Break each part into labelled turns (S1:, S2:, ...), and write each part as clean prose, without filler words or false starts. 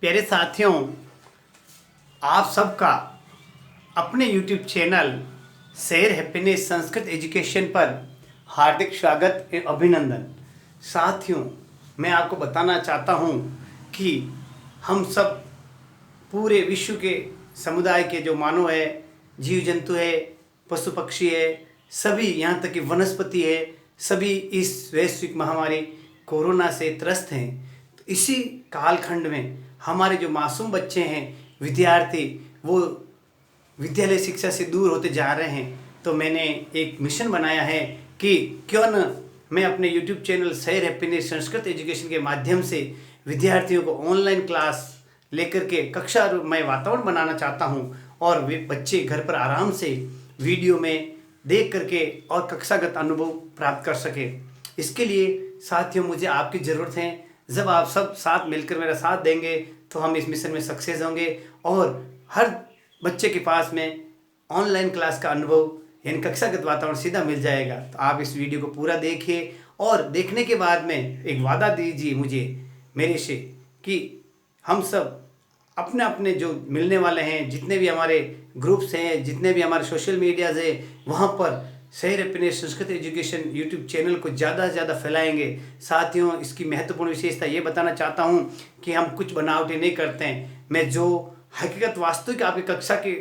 S1: प्यारे साथियों, आप सबका अपने YouTube channel share happiness Sanskrit education पर हार्दिक स्वागत एवं अभिनंदन। साथियों, मैं आपको बताना चाहता हूँ कि हम सब पूरे विश्व के समुदाय के जो मानव है, जीव जंतु है, पशु पक्षी है, सभी यहाँ तक कि वनस्पति है, सभी इस वैश्विक महामारी कोरोना से त्रस्त हैं। तो इसी कालखंड में हमारे जो मासूम बच्चे हैं, विद्यार्थी, वो विद्यालय शिक्षा से दूर होते जा रहे हैं। तो मैंने एक मिशन बनाया है कि क्यों न मैं अपने YouTube channel share happiness Sanskrit education के माध्यम से विद्यार्थियों को ऑनलाइन क्लास लेकर के कक्षा में वातावरण बनाना चाहता हूं और वे बच्चे घर पर आराम से वीडियो में देख करके और कक्षागत अनुभव प्राप्त कर सके। इसके लिए साथियों मुझे आपकी ज़रूरत है। जब आप सब साथ मिलकर मेरा साथ देंगे तो हम इस मिशन में सक्सेस होंगे और हर बच्चे के पास में ऑनलाइन क्लास का अनुभव यानी कक्षागत वातावरण सीधा मिल जाएगा। तो आप इस वीडियो को पूरा देखिए और देखने के बाद में एक वादा दीजिए मुझे मेरे से कि हम सब अपने अपने जो मिलने वाले हैं, जितने भी हमारे ग्रुप्स हैं, जितने भी हमारे सोशल मीडियाज़ हैं, वहाँ पर share happiness Sanskrit education YouTube channel को ज़्यादा से ज़्यादा फैलाएंगे। साथियों, इसकी महत्वपूर्ण विशेषता ये बताना चाहता हूँ कि हम कुछ बनावटी नहीं करते हैं। मैं जो हकीकत वास्तविक आपकी कक्षा के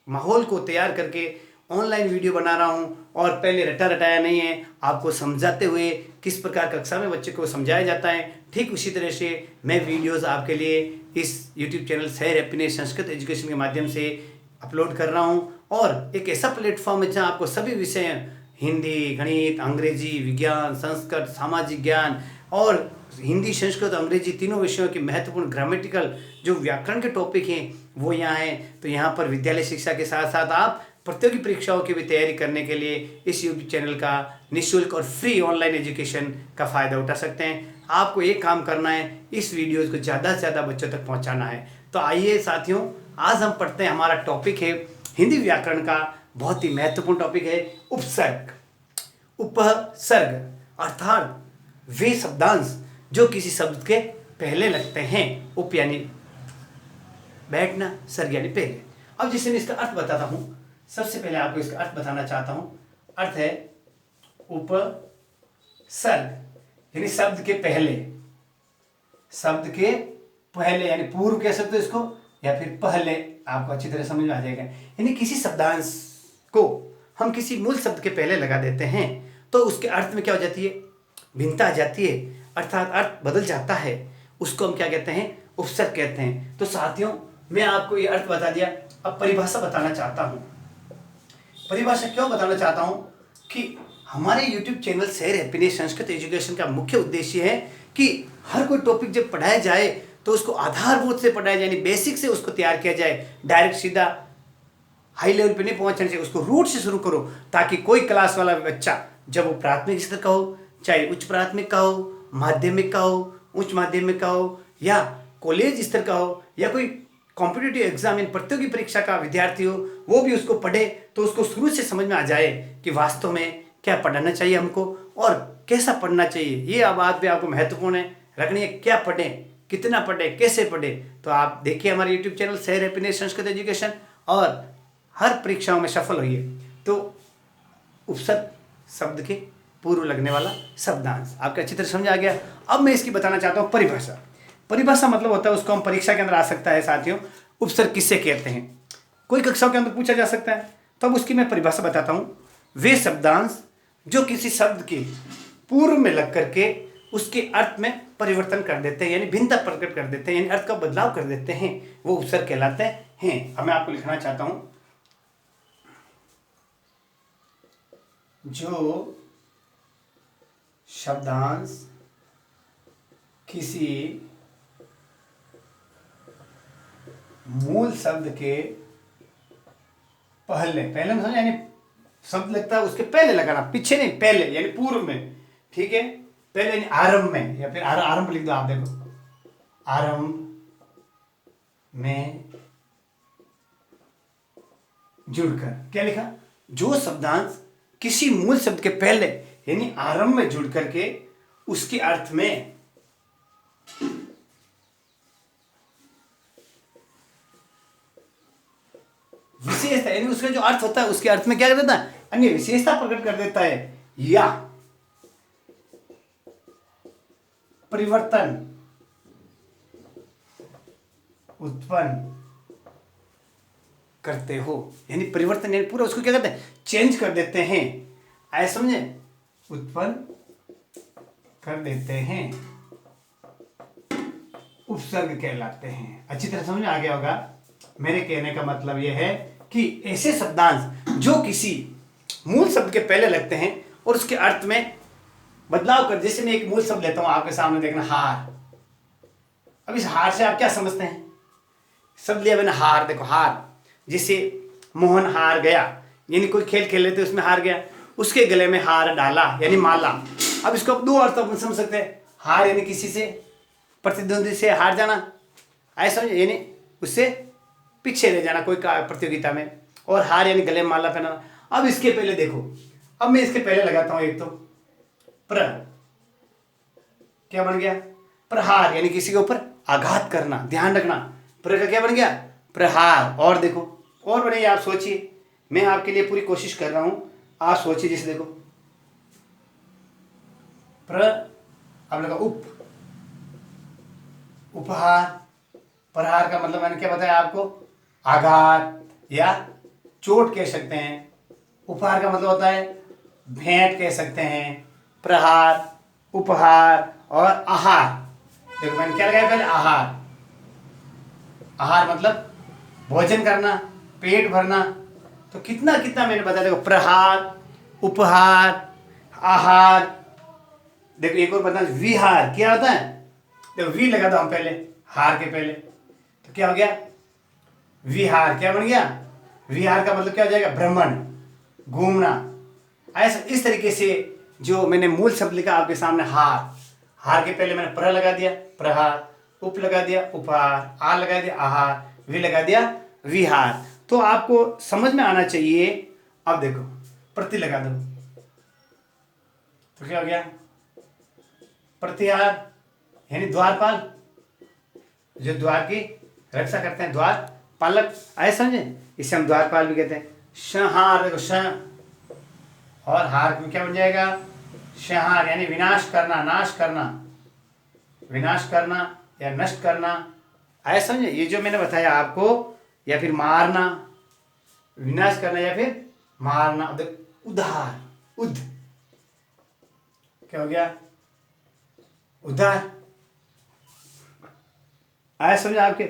S1: माहौल को तैयार करके ऑनलाइन वीडियो बना रहा हूँ और पहले रटा रटाया नहीं है, आपको समझाते हुए किस प्रकार कक्षा में बच्चे को समझाया जाता है, ठीक उसी तरह से मैं वीडियोस आपके लिए इस YouTube channel share happiness Sanskrit education के माध्यम से अपलोड कर रहा हूँ। और एक ऐसा प्लेटफॉर्म है जहाँ आपको सभी विषय हिंदी, गणित, अंग्रेजी, विज्ञान, संस्कृत, सामाजिक ज्ञान और हिंदी, संस्कृत, अंग्रेजी तीनों विषयों के महत्वपूर्ण ग्रामेटिकल जो व्याकरण के टॉपिक हैं वो यहाँ हैं। तो यहाँ पर विद्यालय शिक्षा के साथ साथ आप प्रतियोगी परीक्षाओं की भी तैयारी करने के लिए इस यूट्यूब चैनल का निःशुल्क और फ्री ऑनलाइन एजुकेशन का फ़ायदा उठा सकते हैं। आपको एक काम करना है, इस वीडियोज़ को ज़्यादा से ज़्यादा बच्चों तक पहुँचाना है। तो आइए साथियों, आज हम पढ़ते हैं। हमारा टॉपिक है हिंदी व्याकरण का बहुत ही महत्वपूर्ण टॉपिक है उपसर्ग। उपसर्ग अर्थात वे शब्दांश जो किसी शब्द के पहले लगते हैं। उप यानी बैठना, सर्ग यानी पहले। अब जिसे मैं इसका अर्थ बताता हूँ, सबसे पहले आपको इसका अर्थ बताना चाहता हूँ। अर्थ है उपसर्ग यानी शब्द के पहले, शब्द के पहले यानी पूर्व कह सकते हो इसको, या फिर पहले, आपको अच्छी तरह समझ में आ जाएगा। यानी किसी शब्दांश को हम किसी मूल शब्द के पहले लगा देते हैं तो उसके अर्थ में क्या हो जाती है, भिन्नता आ जाती है, अर्थात अर्थ बदल जाता है। उसको हम क्या कहते हैं, उपसर्ग कहते हैं। तो साथियों, मैं आपको ये अर्थ बता दिया, अब परिभाषा बताना चाहता हूँ। परिभाषा क्यों बताना चाहता हूँ कि हमारे YouTube channel share happiness Sanskrit education का मुख्य उद्देश्य है कि हर कोई टॉपिक जब पढ़ाया जाए तो उसको आधारभूत से पढ़ाया जाए, यानी बेसिक से उसको तैयार किया जाए। डायरेक्ट सीधा हाई लेवल पे नहीं पहुंचने चाहिए, उसको रूट से शुरू करो ताकि कोई क्लास वाला बच्चा जब वो प्राथमिक स्तर का हो, चाहे उच्च प्राथमिक का हो, माध्यमिक का हो, उच्च माध्यमिक का हो, या कॉलेज स्तर का हो, या कोई कॉम्पिटिटिव एग्जाम यानी प्रतियोगी परीक्षा का विद्यार्थी हो, वो भी उसको पढ़े तो उसको शुरू से समझ में आ जाए कि वास्तव में क्या पढ़ना चाहिए हमको और कैसा पढ़ना चाहिए। ये बात भी आपको महत्वपूर्ण है रखनी है, क्या पढ़ें, कितना पढ़ें, कैसे पढ़ें। तो आप देखिए हमारे YouTube channel share happiness Sanskrit education और हर परीक्षाओं में सफल होइए। तो उपसर्ग शब्द के पूर्व लगने वाला शब्दांश आपको अच्छी तरह समझ आ गया। अब मैं इसकी बताना चाहता हूँ परिभाषा। परिभाषा मतलब होता है, उसको हम परीक्षा के अंदर आ सकता है साथियों, उपसर्ग किससे कहते हैं, कोई कक्षाओं के अंदर पूछा जा सकता है। तो अब उसकी मैं परिभाषा बताता हूँ। वे शब्दांश जो किसी शब्द के पूर्व में लग करके उसके अर्थ में परिवर्तन कर देते हैं, यानी भिन्नता प्रकट कर देते हैं, यानी अर्थ का बदलाव कर देते हैं, वो उपसर्ग कहलाते हैं। अब मैं आपको लिखना चाहता हूँ, जो शब्दांश किसी मूल शब्द के पहले, पहले में यानी शब्द लगता है उसके पहले लगाना, पीछे नहीं, पहले यानी पूर्व में, ठीक है, पहले यानी आरंभ में, या फिर आरंभ लिख दो आप, देखो आरंभ में जुड़कर, क्या लिखा, जो शब्दांश किसी मूल शब्द के पहले यानी आरंभ में जुड़ करके उसके अर्थ में विशेषता यानी उसका जो अर्थ होता है उसके अर्थ में क्या कर देता है, अन्य विशेषता प्रकट कर देता है या परिवर्तन उत्पन्न करते हो। यानी परिवर्तन यानी पूरा उसको क्या करते हैं, चेंज कर देते हैं, ऐसा समझे, उत्पन्न कर देते हैं, उपसर्ग कहलाते हैं। अच्छी तरह समझ में आ गया होगा। मेरे कहने का मतलब यह है कि ऐसे शब्दांश जो किसी मूल शब्द के पहले लगते हैं और उसके अर्थ में बदलाव कर, जैसे मैं एक मूल शब्द लेता हूं आपके सामने, देखना हार। अब इस हार से आप क्या समझते हैं, शब्द लिया मैंने हार, देखो हार, जिसे मोहन हार गया, यानी कोई खेल खेल रहे थे उसमें हार गया, उसके गले में हार डाला यानी माला। अब इसको दो अर्थ अपन समझ सकते हैं, हार यानी किसी से प्रतिद्वंदी से हार जाना, ऐसा यानी उससे पीछे रह जाना कोई प्रतियोगिता में, और हार यानी गले में माला पहनाना। अब इसके पहले देखो, अब मैं इसके पहले लगाता हूं एक तो प्र, क्या बन गया, प्रहार यानी किसी के ऊपर आघात करना, ध्यान रखना, प्र का क्या बन गया, प्रहार। और देखो और बढ़िया, आप सोचिए, मैं आपके लिए पूरी कोशिश कर रहा हूं, आप सोचिए, जैसे देखो प्र, अब लगा उप, उपहार। प्रहार का मतलब मैंने क्या बताया आपको, आघात या चोट कह सकते हैं। उपहार का मतलब होता है भेंट कह सकते हैं। प्रहार, उपहार और आहार, देखो मैंने क्या लगाया पहले, आहार। आहार मतलब भोजन करना, पेट भरना। तो कितना कितना मैंने बताया, देखो प्रहार, उपहार, आहार। देखो एक और बता, विहार क्या होता है, देखो वी लगा दो हम पहले हार के पहले, तो क्या हो गया, विहार। क्या बन गया, विहार का मतलब क्या हो जाएगा, भ्रमण, घूमना। ऐसा इस तरीके से जो मैंने मूल शब्द लिखा आपके सामने, हार, हार के पहले मैंने प्र लगा दिया, प्रहार, उप लगा दिया, उपहार, आ लगा दिया, आहार, वी लगा दिया, विहार। तो आपको समझ में आना चाहिए। अब देखो प्रति लगा दो, तो क्या हो गया, प्रतिहार यानी द्वारपाल, जो द्वार की रक्षा करते हैं, द्वार पालक, ऐसा समझे, इसे हम द्वारपाल भी कहते हैं। संहार, देखो स और हार में क्या बन जाएगा, संहार यानी विनाश करना, नाश करना, विनाश करना या नष्ट करना, ऐसा समझे। ये जो मैंने बताया आपको, या फिर मारना, विनाश करना या फिर मारना। उद्धार, उद्ध क्या हो गया, उद्धार, आया समझ आपके।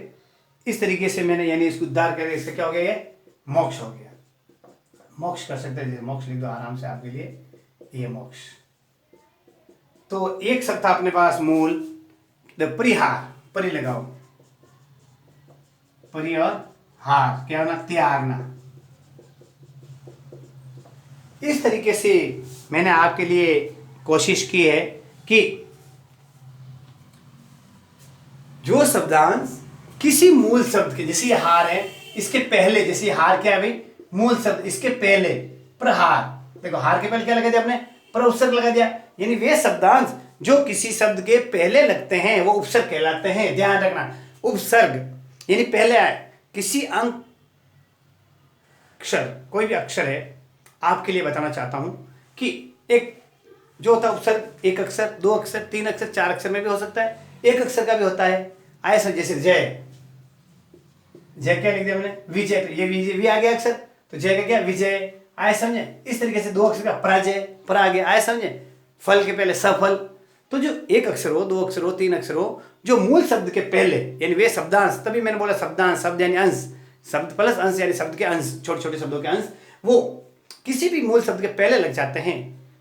S1: इस तरीके से मैंने यानी इसको उद्धार कर, इसका क्या हो गया, ये मोक्ष हो गया। मोक्ष कर सकते हैं, जैसे मोक्ष लिख दो आराम से आपके लिए, ये मोक्ष। तो एक शब्द था अपने पास मूल, परिहार, परि लगाओ, परि और हार, क्या होना, त्यागना। इस तरीके से मैंने आपके लिए कोशिश की है कि जो शब्दांश किसी मूल शब्द के, जैसे ये हार है, इसके पहले, जैसे हार क्या है भाई, मूल शब्द, इसके पहले प्रहार, देखो हार के पहले क्या लगा दिया आपने, पर उपसर्ग लगा दिया। यानी वे शब्दांश जो किसी शब्द के पहले लगते हैं वो उपसर्ग कहलाते हैं। ध्यान रखना, उपसर्ग यानी पहले आए किसी अंक अक्षर, कोई भी अक्षर है, आपके लिए बताना चाहता हूं कि एक जो होता है उपसर्ग, एक अक्षर, दो अक्षर, तीन अक्षर, चार अक्षर में भी हो सकता है, एक अक्षर का भी होता है। ऐसा जैसे जय, जय क्या लिख दिया मैंने, विजय, ये विजय भी आ गया अक्षर, तो जय का क्या, विजय, आए समझे। इस तरीके से दो अक्षर का पराजय, पर आ गया, आए समझे। फल के पहले सफल। तो जो एक अक्षर हो, दो अक्षर हो, तीन अक्षर हो, जो मूल शब्द के पहले, यानी वे शब्दांश, तभी मैंने बोला शब्दांश, शब्द यानी अंश, शब्द प्लस अंश यानी शब्द के अंश, छोटे छोटे शब्दों के अंश, वो किसी भी मूल शब्द के पहले लग जाते हैं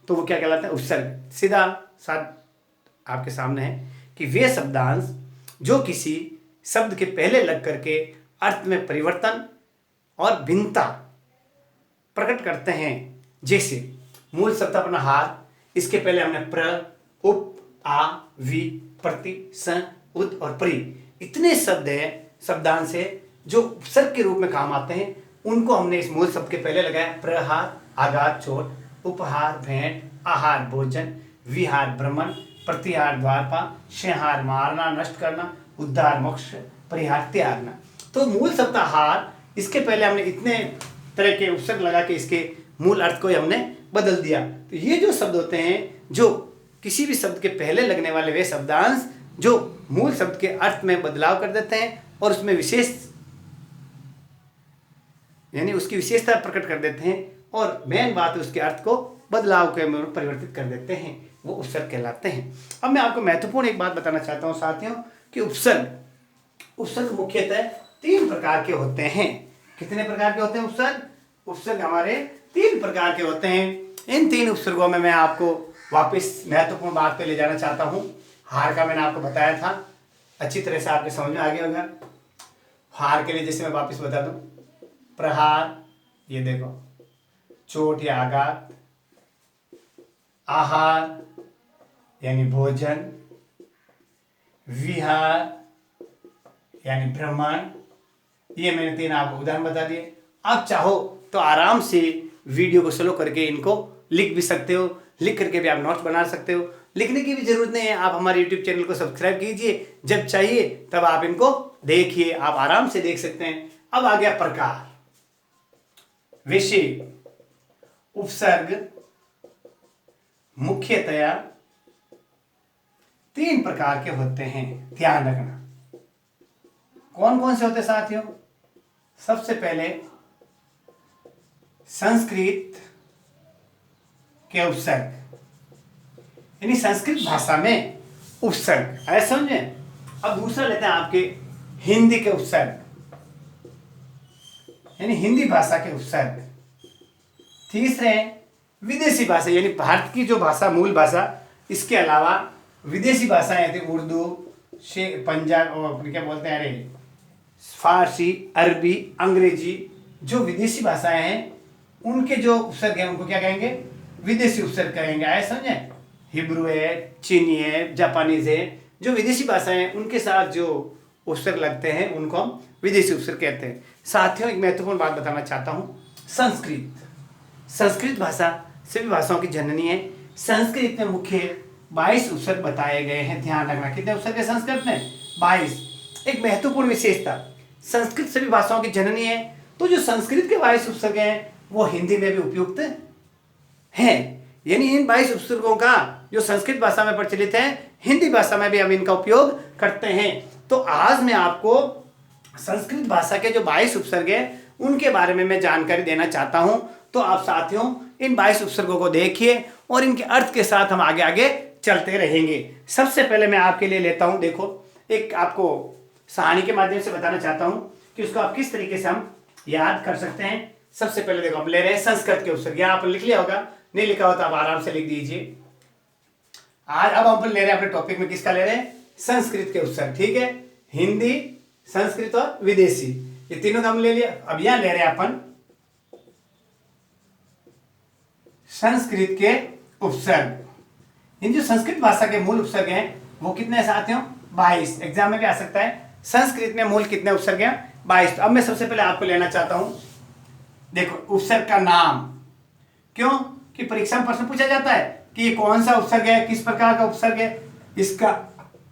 S1: तो वो क्या कहलाते हैं, उपसर्ग। सीधा साथ आपके सामने है कि वे शब्दांश जो किसी शब्द के पहले लग करके अर्थ में परिवर्तन और भिन्नता प्रकट करते हैं। जैसे मूल शब्द अपना हार, इसके पहले हमने प्र, उप, आ, वि, प्रति, स, उद और परि, इतने शब्द हैं, शब्दांश है जो उपसर्ग के रूप में काम आते हैं। उनको हमने इस मूल शब्द के पहले लगाया। प्रहार आघात चोट, उपहार भेंट, आहार भोजन, विहार भ्रमण, प्रतिहार द्वारपाल, संहार मारना नष्ट करना, उद्धार मोक्ष, परिहार त्यागना। तो मूल शब्द हार इसके पहले हमने इतने तरह के उपसर्ग लगा के इसके मूल अर्थ को ही हमने बदल दिया। तो ये जो शब्द होते हैं, जो किसी भी शब्द के पहले लगने वाले वे शब्दांश जो मूल शब्द के अर्थ में बदलाव कर देते हैं और उसमें विशेष यानी उसकी विशेषता प्रकट कर देते हैं, और मेन बात है उसके अर्थ को बदलाव के में परिवर्तित कर देते हैं, वो उपसर्ग कहलाते हैं। अब मैं आपको महत्वपूर्ण एक बात बताना चाहता हूँ साथियों कि उपसर्ग मुख्यतः 3 प्रकार के होते हैं। कितने प्रकार के होते हैं उपसर्ग हमारे 3 प्रकार के होते हैं। इन 3 उपसर्गों में मैं आपको वापस महत्वपूर्ण बात पे ले जाना चाहता हूँ। हार का मैंने आपको बताया था, अच्छी तरह से आपके समझ में आ गया होगा। हार के लिए जैसे मैं वापस बता दूं, प्रहार, ये देखो, चोट या आघात, आहार यानी भोजन, विहार यानी भ्रमण, ये मैंने 3 आपको उदाहरण बता दिए। आप चाहो तो आराम से वीडियो को स्लो करके इनको लिख भी सकते हो, लिख करके भी आप नोट्स बना सकते हो। लिखने की भी जरूरत नहीं है, आप हमारे YouTube चैनल को सब्सक्राइब कीजिए, जब चाहिए तब आप इनको देखिए, आप आराम से देख सकते हैं। अब आ गया प्रकार। विषय उपसर्ग मुख्यतया 3 प्रकार के होते हैं, ध्यान रखना। कौन कौन से होते हैं साथियों? सबसे पहले संस्कृत के उपसर्ग, यानी संस्कृत भाषा में उपसर्ग, ऐसा समझे। अब दूसरा लेते हैं आपके हिंदी के उपसर्ग, यानी हिंदी भाषा के उपसर्ग। तीसरे विदेशी भाषा, यानी भारत की जो भाषा मूल भाषा, इसके अलावा विदेशी भाषाएं थी, उर्दू से पंजाब और क्या बोलते हैं, अरे फारसी, अरबी, अंग्रेजी, जो विदेशी भाषाएं हैं उनके जो उपसर्ग हैं उनको क्या कहेंगे? विदेशी उपसर्ग कहेंगे, ऐसा समझे। हिब्रू है, चीनी है, जापानीज है, जो विदेशी भाषाएं हैं उनके साथ जो उपसर्ग लगते हैं उनको हम विदेशी उपसर्ग कहते हैं। साथियों एक महत्वपूर्ण बात बताना चाहता हूँ, संस्कृत भाषा सभी भाषाओं की जननी है। संस्कृत में मुख्य 22 उपसर्ग बताए गए हैं, ध्यान रखना। कितने उपसर्ग है संस्कृत में? 22। एक महत्वपूर्ण विशेषता, संस्कृत सभी भाषाओं की जननी है, तो जो संस्कृत के 22 उपसर्ग हैं वो हिंदी में भी उपयुक्त हैं। यानी इन 22 उपसर्गों का जो संस्कृत भाषा में प्रचलित है, हिंदी भाषा में भी हम इनका उपयोग करते हैं। तो आज मैं आपको संस्कृत भाषा के जो 22 उपसर्ग हैं उनके बारे में मैं जानकारी देना चाहता हूं। तो आप साथियों इन 22 उपसर्गों को देखिए और इनके अर्थ के साथ हम आगे आगे चलते रहेंगे। सबसे पहले मैं आपके लिए लेता हूं, देखो एक आपको कहानी के माध्यम से बताना चाहता हूं कि उसको आप किस तरीके से हम याद कर सकते हैं। सबसे पहले देखो हम ले रहे हैं संस्कृत के उपसर्ग, यहाँ आप लिख लिया होगा, नहीं लिखा हो तो आप आराम से लिख दीजिए। आज अब हम ले रहे हैं अपने टॉपिक में, किसका ले रहे हैं? संस्कृत के उपसर्ग, ठीक है। हिंदी, संस्कृत और विदेशी, ये तीनों का हम ले लिया। अब यहां ले रहे हैं अपन संस्कृत के उपसर्ग। इन जो संस्कृत भाषा के मूल उपसर्ग हैं वो कितने हैं साथियों? 22। एग्जाम में भी आ सकता है, संस्कृत में मूल कितने उपसर्ग हैं? 22। अब मैं सबसे पहले आपको लेना चाहता हूं, देखो उपसर्ग का नाम। क्यों कि परीक्षा में प्रश्न पूछा जाता है कि ये कौन सा उपसर्ग है, किस प्रकार का उपसर्ग है, इसका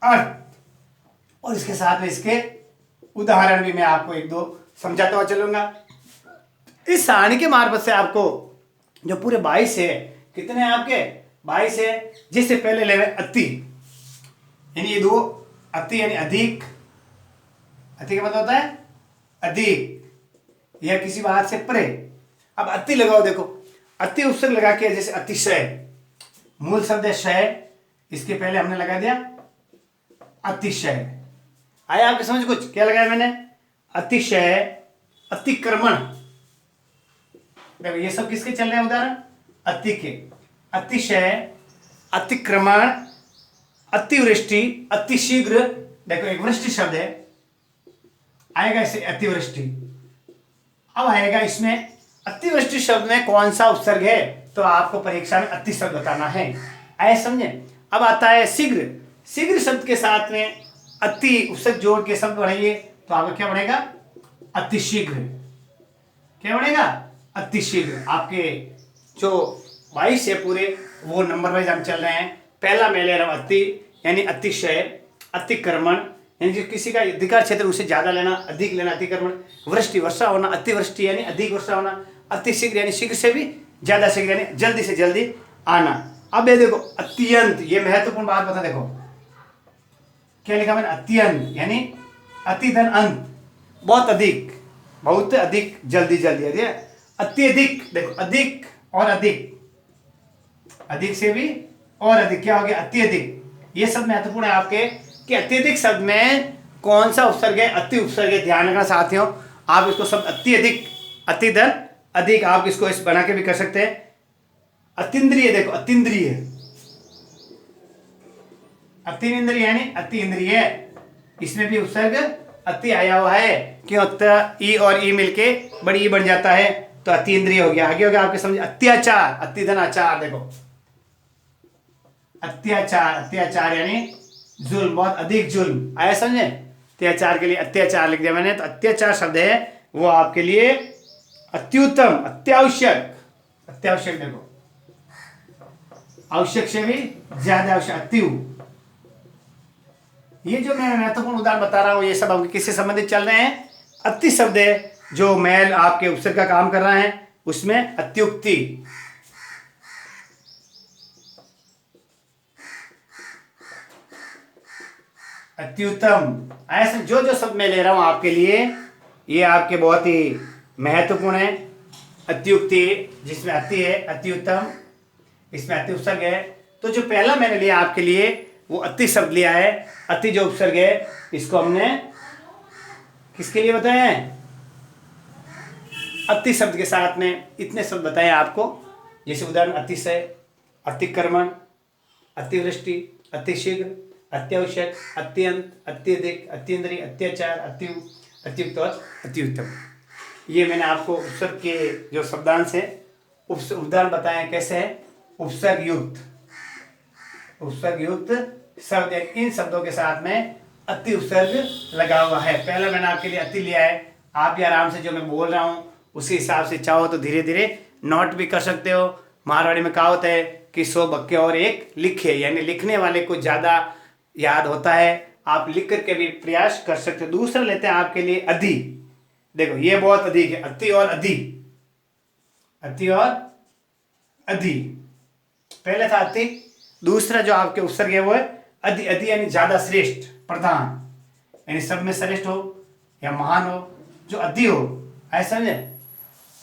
S1: अर्थ और इसके साथ में इसके उदाहरण भी मैं आपको 1-2 समझाता हुआ चलूंगा। इस सारणी के मार्फत से आपको जो पूरे 22 है, कितने हैं आपके? 22 है। जिससे पहले ले अति, यानी ये 2 अति यानी अधिक। अति का मतलब होता है अधिक या किसी बात से परे। अब अति लगाओ, देखो अति उपसर्ग लगा के, जैसे अतिशय, मूल शब्द है शय, इसके पहले हमने लगा दिया अतिशय। आया आपके समझ कुछ? क्या लगाया मैंने? अतिशय, अतिक्रमण। देखो ये सब किसके चल रहे हैं उदाहरण? अति के। अतिशय, अतिक्रमण, अतिवृष्टि, अतिशीघ्र। देखो एक वृष्टि शब्द है, आएगा इसे अतिवृष्टि। अब आएगा इसमें अतिवृष्टि शब्द में कौन सा उपसर्ग है, तो आपको परीक्षा में अति शब्द बताना है, ऐसे समझे। अब आता है शीघ्र। शीघ्र शब्द के साथ में अति उपसर्ग जोड़ के शब्द बढ़ाइए तो आपका क्या बनेगा? अतिशीघ्र। क्या बनेगा? अतिशीघ्र। आपके जो 22 है पूरे, वो नंबर वाइज हम चल रहे हैं। पहला मैं ले रहा हूं अति, यानी अतिशय, अतिक्रमण यानी जो किसी का अधिकार क्षेत्र उसे ज्यादा लेना, अधिक लेना, अतिक्रमण। वृष्टि वर्षा होना, अतिवृष्टि यानी अधिक वर्षा होना, अतिशीघ्र यानी शीघ्र से भी ज्यादा शीघ्र यानी जल्दी से जल्दी आना। अब ये देखो अत्यंत, ये महत्वपूर्ण बात बता, देखो क्या लिखा मैंने, अत्यंत यानी अति धन अंत, बहुत अधिक, बहुत अधिक, जल्दी जल्दी। अत्यधिक, देखो अधिक और अधिक, अधिक से भी और अधिक, क्या हो गया अत्यधिक। ये सब महत्वपूर्ण है आपके कि अत्यधिक शब्द में कौन सा उपसर्ग है, अति उपसर्ग है। ध्यान रखना साथियों, आप इसको शब्द अत्यधिक, अति धन अधिक, आप इसको इस बना के भी कर सकते हैं। अतीन्द्रिय, देखो अतीन्द्रिय, अतीन्द्रिय यानी अति इंद्रिय, इसमें भी उपसर्ग अति आया हुआ है, क्यों, ई और ई मिलके बड़ी ई बन जाता है, तो अतीन्द्रिय हो गया। आगे हो गया आपके समझ, अत्याचार, अति धन आचार, देखो अत्याचार, अत्याचार यानी जुल्म, बहुत अधिक जुल्म, आया समझे। अत्याचार के लिए अत्याचार लिख दिया मैंने, तो अत्याचार शब्द है वो आपके लिए अत्युत्तम, अत्यावश्यक, अत्यावश्यक, देखो आवश्यक से भी ज्यादा आवश्यक, अत्यु। ये जो मैं महत्वपूर्ण उदाहरण बता रहा हूं, ये सब आपके किससे संबंधित चल रहे हैं, अति शब्द है जो मैल आपके उपसर्ग का काम कर रहा है, उसमें अत्युक्ति, अत्युत्तम, ऐसे जो जो शब्द मैं ले रहा हूं आपके लिए, ये आपके बहुत ही महत्वपूर्ण है। अत्युक्ति जिसमें अति है, अत्युत्तम इसमें अति उपसर्ग है। तो जो पहला मैंने लिया आपके लिए वो अति शब्द लिया है, अति जो उपसर्ग है, इसको हमने किसके लिए बताया है, अति शब्द के साथ में इतने शब्द बताए आपको, जैसे उदाहरण अतिशय, अतिक्रमण, अतिवृष्टि, अतिशीघ्र, अत्यावश्यक, अत्यंत, अत्यधिक, अतीन्द्रिय, अत्याचार, अत्युक्त और अत्युत्तम। ये मैंने आपको उपसर्ग के जो शब्दांश है उदाहरण बताए कैसे है, उपसर्ग युक्त, उपसर्ग युक्त शब्द, इन शब्दों के साथ में अति उपसर्ग लगा हुआ है। पहला मैंने आपके लिए अति लिया है, आप भी आराम से जो मैं बोल रहा हूँ उसी हिसाब से चाहो तो धीरे धीरे नोट भी कर सकते हो। मारवाड़ी में कहावत है कि 100 बक्के और एक लिखे, यानी लिखने वाले को ज़्यादा याद होता है, आप लिख करके भी प्रयास कर सकते हो। दूसरा लेते हैं आपके लिए अधि, देखो ये बहुत अधिक है, अति और अधि, अति और अधि, पहले था अति, दूसरा जो आपके उपसर्ग है वो है अधि, अधि यानी ज्यादा, श्रेष्ठ, प्रधान, यानी सब में श्रेष्ठ हो या महान हो, जो अधि हो, ऐसा समझे।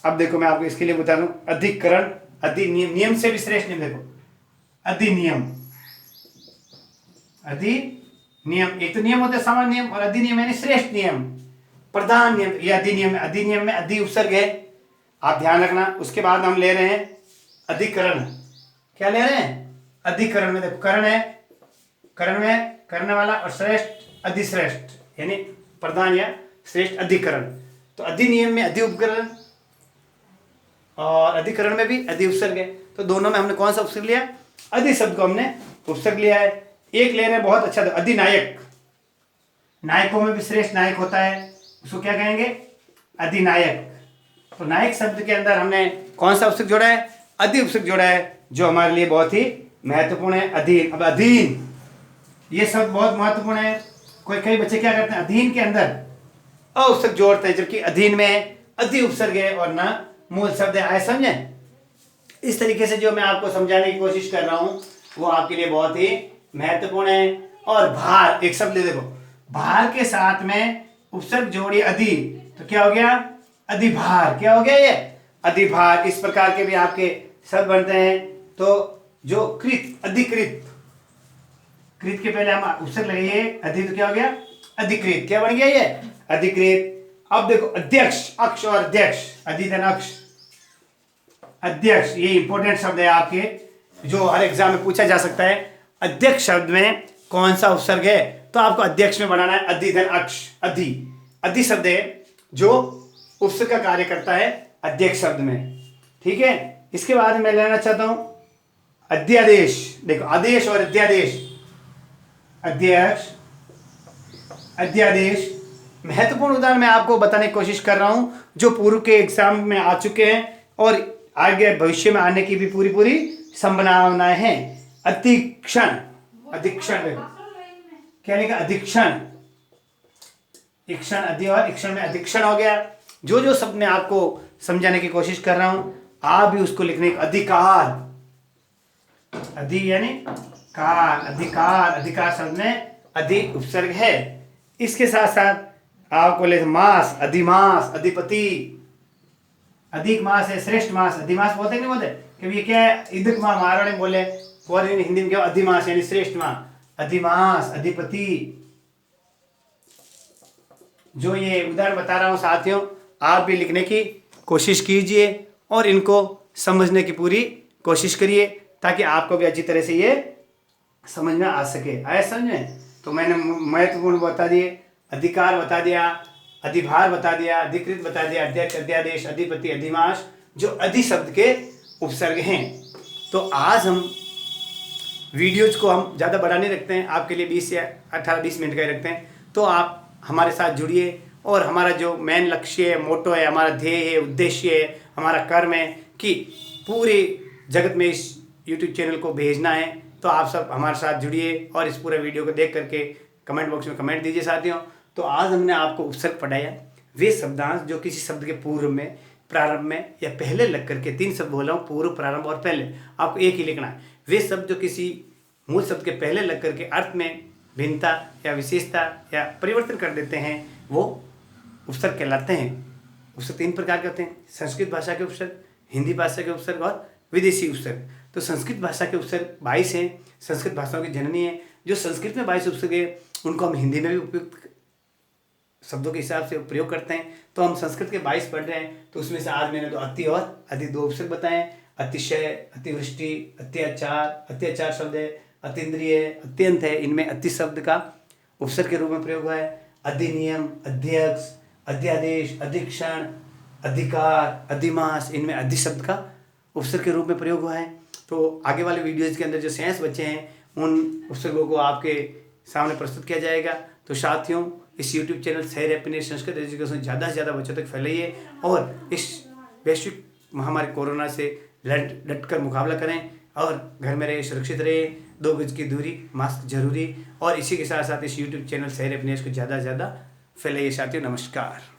S1: अब देखो मैं आपको इसके लिए बता दूं, अधिकरण, अधिनियम, नियम से भी श्रेष्ठ नियम, देखो अधिनियम, अधिनियम, एक तो नियम होते हैं सामान्य नियम, और अधिनियम यानी श्रेष्ठ नियम, प्रधान नियम, ये अधिनियम है। अधिनियम में अधि उपसर्ग है, आप ध्यान रखना। उसके बाद हम ले रहे हैं अधिकरण, क्या ले रहे हैं, अधिकरण में देखो करण है, करण में करने वाला, और श्रेष्ठ, अधिश्रेष्ठ यानी प्रधान या श्रेष्ठ, अधिकरण। तो अधिनियम में अधि उपकरण और अधिकरण में भी अधि उपसर्ग है, तो दोनों में हमने कौन सा उपसर्ग लिया, अधि शब्द को हमने उपसर्ग लिया है। एक ले रहे हैं बहुत अच्छा, अधिनायक, नायकों में भी श्रेष्ठ नायक होता है, उसको क्या कहेंगे, अधिनायक। तो नायक शब्द के अंदर हमने कौन सा उपसर्ग जोड़ा है, अधि उपसर्ग जोड़ा है, जो हमारे लिए बहुत ही महत्वपूर्ण है, अधीन। अब अधीन ये शब्द बहुत महत्वपूर्ण है, कई बच्चे क्या करते हैं, अधीन के अंदर अ उपसर्ग जोड़ते हैं, जबकि अधीन में अधि उपसर्ग है और ना मूल शब्द है, आए समझे। इस तरीके से जो मैं आपको समझाने की कोशिश कर रहा हूँ वो आपके लिए बहुत ही महत्वपूर्ण है। और भार, एक शब्द ले देखो, भार के साथ में उपसर्ग जोड़िए अधि, तो क्या हो गया, अधिभार, क्या हो गया ये, अधिभार। इस प्रकार के भी आपके शब्द बनते हैं। तो जो कृत, अधिकृत, कृत के पहले हम उपसर्ग लगाइए अधि, तो क्या हो गया, अधिकृत, क्या बन गया ये, अधिकृत। अब देखो अध्यक्ष, अक्ष और अध्यक्ष, अधिधन अक्ष, अध्यक्ष, ये इंपॉर्टेंट शब्द है आपके, जो हर एग्जाम में पूछा जा सकता है। अध्यक्ष शब्द में कौन सा उपसर्ग है, तो आपको अध्यक्ष में बनाना है अधिधन अक्ष, अधि, अधि शब्द है जो उपसर्ग का कार्य करता है अध्यक्ष शब्द में, ठीक है। इसके बाद मैं लेना चाहता हूं अध्यादेश, देखो आदेश और अध्यादेश, अध्यक्ष, अध्यादेश। महत्वपूर्ण उदाहरण मैं आपको बताने की कोशिश कर रहा हूं जो पूर्व के एग्जाम में आ चुके हैं और आगे भविष्य में आने की भी पूरी पूरी संभावनाएं हैं। अधीक्षण, अधीक्षण देखो क्या लिखा, अधीक्षण, इक्षण अधि और इक्षण में अधिक्षण हो गया। जो जो शब्द मैं आपको समझाने की कोशिश कर रहा हूं आप भी उसको लिखने का अधिकार, अधि यानी कार, अधिकार, अधिकार शब्द में अधि उपसर्ग है। इसके साथ साथ आपको ले मास, अधिमास, अधिपति, अधिक मास है, श्रेष्ठ मास, अधिमास बोलते नहीं बोलते कि ये क्या है, इदिक माह मारवाड़ी में बोले और हिंदी में क्या अधिमास यानी श्रेष्ठ माह, अधिमास, अधिपति। जो ये उदाहरण बता रहा हूं साथियों आप भी लिखने की कोशिश कीजिए और इनको समझने की पूरी कोशिश करिए ताकि आपको भी अच्छी तरह से ये समझ में आ सके। आया समझ में? तो मैंने महत्वपूर्ण बता दिए, अधिकार बता दिया, अधिभार बता दिया, अधिकृत बता दिया, अध्यक्ष, अध्यादेश, अधिपति, अधिमास, जो अधि शब्द के उपसर्ग हैं। तो आज हम वीडियोज को हम ज़्यादा बड़ा नहीं रखते हैं, आपके लिए 20 या 18-20 मिनट का ही रखते हैं। तो आप हमारे साथ जुड़िए और हमारा जो मेन लक्ष्य है, मोटो है, हमारा ध्येय है, उद्देश्य है, हमारा कर्म है कि पूरे जगत में इस यूट्यूब चैनल को भेजना है। तो आप सब हमारे साथ जुड़िए और इस पूरे वीडियो को देख करके कमेंट बॉक्स में कमेंट दीजिए साथियों। तो आज हमने आपको उपसर्ग पढ़ाया, वे शब्दांश जो किसी शब्द के पूर्व में, प्रारंभ में या पहले लग करके, 3 शब्द बोला हूँ, पूर्व, प्रारंभ और पहले, आपको एक ही लिखना है। वे शब्द जो किसी मूल शब्द के पहले लग करके अर्थ में भिन्नता या विशेषता या परिवर्तन कर देते हैं वो उपसर्ग कहलाते हैं। उपसर्ग 3 प्रकार के होते हैं, संस्कृत भाषा के उपसर्ग, हिंदी भाषा के उपसर्ग और विदेशी उपसर्ग। तो संस्कृत भाषा के उपसर्ग 22 हैं, संस्कृत भाषाओं की जननी है। जो संस्कृत में 22 उपसर्ग है उनको हम हिंदी में भी उपयुक्त शब्दों के हिसाब से प्रयोग करते हैं। तो हम संस्कृत के 22 पढ़ रहे हैं, तो उसमें से आज मैंने तो अति और अधि 2 उपसर्ग बताए। अतिशय, अतिवृष्टि, अत्याचार, अत्याचार शब्द है, अतीन्द्रिय, अत्यंत है, इनमें अति शब्द का उपसर्ग के रूप में प्रयोग हुआ है। अधिनियम, अध्यक्ष, अध्यादेश, अधिक्षण, अधिकार, अधिमास, इनमें अधि शब्द का उपसर्ग के रूप में प्रयोग हुआ है। तो आगे वाले वीडियोज़ के अंदर जो शेष बचे हैं उन उपसर्गों को आपके सामने प्रस्तुत किया जाएगा। तो साथियों इस YouTube चैनल सैर हैप्पीनेस संस्कृत एजुकेशन ज़्यादा से ज़्यादा बच्चों तक फैलाइए और इस वैश्विक महामारी कोरोना से डट कर मुकाबला करें और घर में रहिए, सुरक्षित रहिए, 2 गज की दूरी, मास्क जरूरी, और इसी के साथ साथ इस YouTube चैनल सैर हैप्पीनेस को ज़्यादा से ज़्यादा फैलाइए साथियों। नमस्कार।